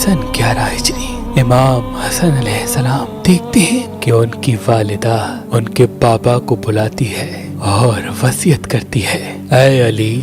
सन 11 हिजरी इमाम हसन अलैहिस्सलाम देखते हैं कि उनकी वालिदा उनके बाबा को बुलाती है और वसीयत करती है, ऐ अली,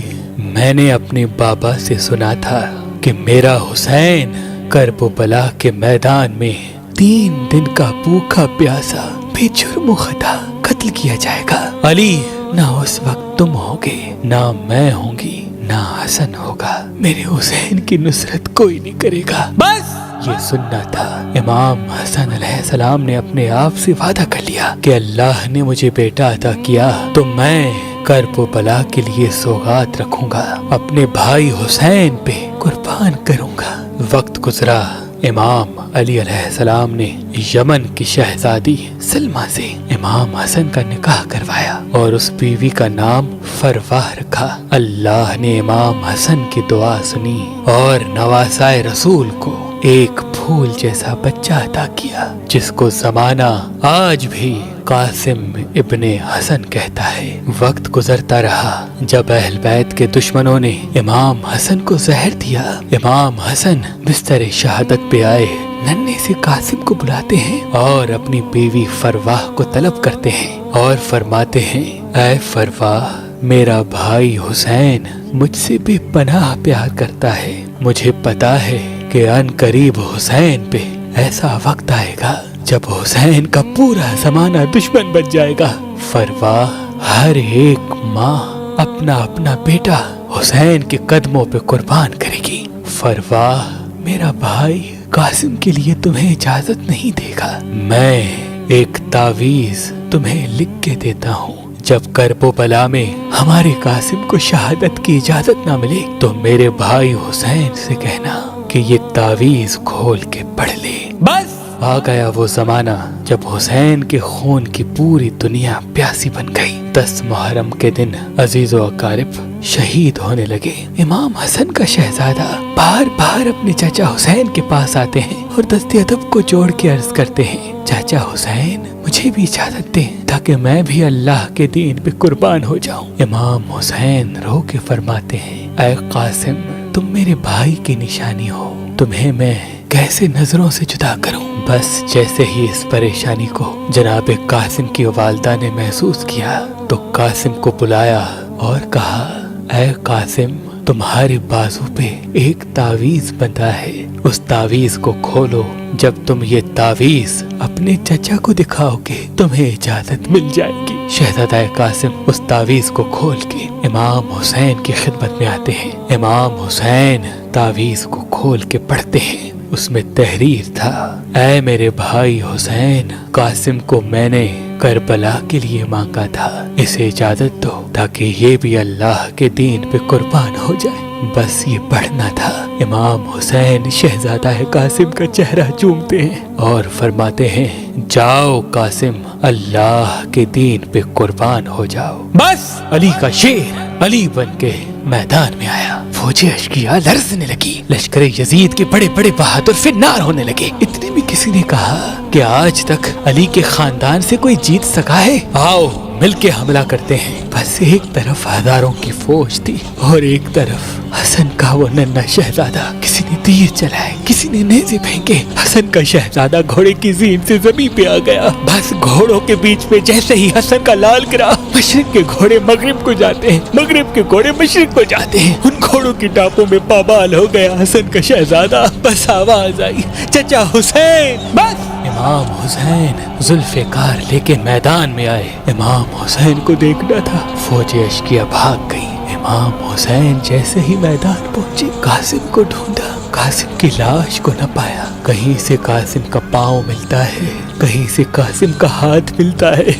मैंने अपने बाबा से सुना था कि मेरा हुसैन करबला के मैदान में 3 दिन का भूखा प्यासा बेजुर्म खता कत्ल किया जाएगा। अली, ना उस वक्त तुम होगे, ना मैं होंगी, ना हसन होगा। मेरे हुसैन की नुसरत कोई नहीं करेगा। बस ये सुनना था। इमाम हसन अलैहिस्सलाम ने अपने आप से वादा कर लिया कि अल्लाह ने मुझे बेटा अता किया तो मैं करबला के लिए सौगात रखूंगा, अपने भाई हुसैन पे कुर्बान करूंगा। वक्त गुजरा, इमाम अली अलैहिस्सलाम ने यमन की शहजादी सलमा से इमाम हसन का निकाह करवाया और उस बीवी का नाम फरवाह रखा। अल्लाह ने इमाम हसन की दुआ सुनी और नवासाए रसूल को एक फूल जैसा बच्चा अता किया, जिसको जमाना आज भी कासिम इब्ने हसन कहता है। वक्त गुजरता रहा, जब अहल बैत के दुश्मनों ने इमाम हसन को जहर दिया, इमाम हसन बिस्तर शहादत पे आए, नन्हे से कासिम को बुलाते हैं और अपनी बीवी फरवाह को तलब करते हैं और फरमाते हैं, ऐ फरवाह, मेरा भाई हुसैन मुझसे बेपनाह प्यार करता है। मुझे पता है कि अन करीब हुसैन पे ऐसा वक्त आएगा जब हुसैन का पूरा जमाना दुश्मन बन जाएगा। फरवाह, हर एक माँ अपना अपना बेटा हुसैन के कदमों पे कुर्बान करेगी। फरवाह, मेरा भाई कासिम के लिए तुम्हें इजाजत नहीं देगा। मैं एक तावीज तुम्हें लिख के देता हूँ, जब करबला में हमारे कासिम को शहादत की इजाजत ना मिले तो मेरे भाई हुसैन से कहना कि ये तावीज खोल के पढ़ ले। बस आ गया वो जमाना जब हुसैन के खून की पूरी दुनिया प्यासी बन गई। 10 मुहर्रम के दिन अजीजो अकारिब शहीद होने लगे। इमाम हसन का शहजादा बार बार अपने चाचा हुसैन के पास आते हैं और दस्ते अदब को जोड़ के अर्ज करते हैं, चाचा हुसैन, मुझे भी इजाजत दें ताकि मैं भी अल्लाह के दीन पे कुर्बान हो जाऊं। इमाम हुसैन रो के फरमाते हैं, ऐ कासिम, तुम मेरे भाई की निशानी हो, तुम्हें मैं कैसे नजरों से जुदा करूं। बस जैसे ही इस परेशानी को जनाब कासिम की वालिदा ने महसूस किया तो कासिम को बुलाया और कहा, ऐ कासिम, तुम्हारे बाजू पे एक तावीज बंधा है, उस तावीज को खोलो। जब तुम ये तावीज अपने चचा को दिखाओगे तुम्हें इजाजत मिल जाएगी। शहजादा कासिम उस तावीज को खोल के इमाम हुसैन की खिदमत में आते हैं। इमाम हुसैन तावीज को खोल के पढ़ते हैं। उसमें तहरीर था, ऐ मेरे भाई हुसैन, कासिम को मैंने करबला के लिए मांगा था, इसे इजाजत दो ताकि ये भी अल्लाह के दीन पे कुर्बान हो जाए। बस ये पढ़ना था। इमाम हुसैन शहजादा कासिम का चेहरा चूमते हैं और फरमाते हैं, जाओ कासिम, अल्लाह के दीन पे कुर्बान हो जाओ। बस अली का शेर अली बन के मैदान में आया। फौजी अश्किया लरजने लगी। लश्कर यजीद के बड़े बड़े बहादुर फिन्नार होने लगे। इतने में किसी ने कहा कि आज तक अली के खानदान से कोई जीत सका है, आओ मिलके हमला करते हैं। बस एक तरफ हजारों की फौज थी और एक तरफ हसन का वो नन्हा शहजादा। किसी ने तीर चलाए, किसी ने नेज़े फेंके। हसन का शहजादा घोड़े की जीन से जमीन पे आ गया। बस घोड़ों के बीच में जैसे ही हसन का लाल गिरा, मशरिक के घोड़े मगरिब को जाते हैं, मगरिब के घोड़े मशरिक को जाते हैं। उन घोड़ों की टापों में पामाल हो गया हसन का शहजादा। बस आवाज आई, चचा हुसैन। बस इमाम हुसैन जुल्फ़िकार लेके मैदान में आए। इमाम हुसैन को देखना था। फौजी अश्किया भाग गई। इमाम हुसैन जैसे ही मैदान पहुंचे, कासिम को ढूंढा, कासिम की लाश को न पाया। कहीं से कासिम का पाँव मिलता है, कहीं से कासिम का हाथ मिलता है,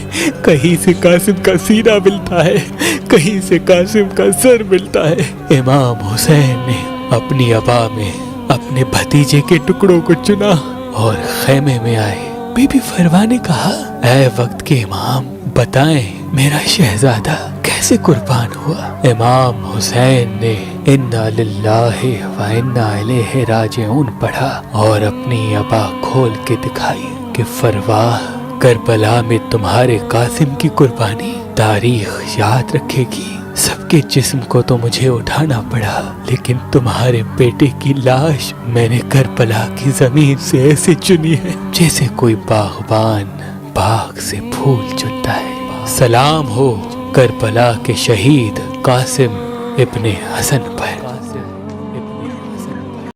कहीं से कासिम का सीना मिलता है, कहीं से कासिम का सर मिलता है। इमाम हुसैन ने अपनी अबा में अपने भतीजे के टुकड़ों को चुना और खेमे में आए। बीबी फरवा ने कहा, ऐ वक्त के इमाम, बताएं मेरा शहजादा कैसे कुर्बान हुआ। इमाम हुसैन ने इन्ना लिल्लाहि व इन्ना इलैहि राजिऊन पढ़ा और अपनी अबा खोल के दिखाई कि फरवाह, करबला में तुम्हारे कासिम की कुर्बानी तारीख याद रखेगी, سب کے جسم کو تو مجھے اٹھانا پڑا، لیکن تمہارے بیٹے کی لاش میں نے کربلا کی زمین سے ایسے چنی ہے جیسے کوئی باغبان باغ سے پھول چنتا ہے۔ سلام ہو کربلا کے شہید قاسم ابن حسن پر۔